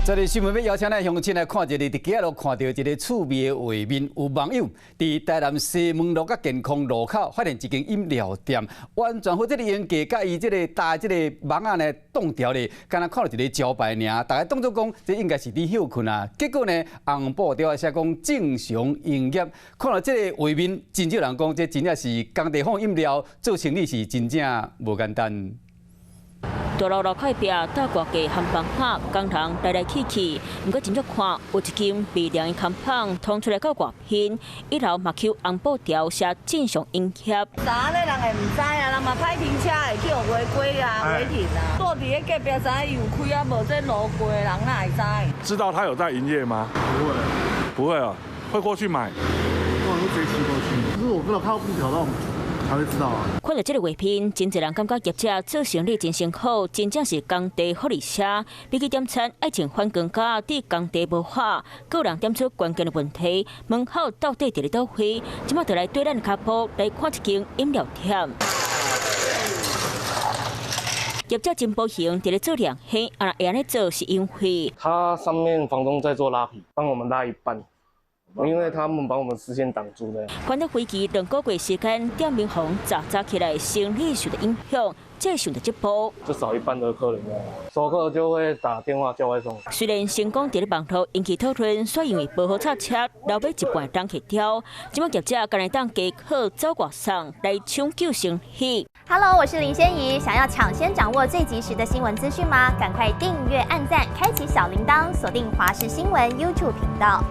这个新闻要邀请咱乡亲来看一个，伫街路看到一个趣味的画面。有网友伫台南西门路甲健康路口发现一间饮料店，完全和这个烟架甲伊这个搭这个网啊呢挡掉咧，敢若看到一个招牌尔，大家当作讲这应该是伫休困啊。结果呢，红布条写讲正常营业。看到这个画面，真少人讲这真正是工地放饮料做生意是真正无简单。 大路路口壁搭挂架含房盒，工人来来去去。不过真足看，有一间微量的空棚，通出来到外边，一楼嘛扣红布条写正常营业。啥咧人会唔知啊？人嘛歹停车会去有违规啊、违停啊。住伫咧隔壁知伊有开啊无这路过的人哪会知？知道他有在营业吗？不会，不会哦，会过去买。我都直接骑过去，可是我不知道看到布条到。 才会知道啊！看到这个画片，真侪人感觉业者做生意真辛苦，真正是工地福利社。比起点餐爱情反更加伫工地无法，个人点出关键的问题，门口到底伫咧倒位？即马就来对咱脚步来看一间饮料店。业者真保险，伫咧做量黑，会安尼做是因为它上面房东在做拉皮，帮我们拉一半。 因为他们把我们视线挡住的。关到飞机2个月时间，店面红早起来，生意受到影响，这受到这波，就少一半的客人了。熟客就会打电话叫外送。虽然成功在网络引起讨论，却因为不好刹车，留尾一半当去掉。今麦业者干来当加靠走外送来抢救生意。Hello， 我是林仙怡，想要抢先掌握最及时的新闻资讯吗？赶快订阅、按赞、开启小铃铛，锁定华视新闻 YouTube 频道。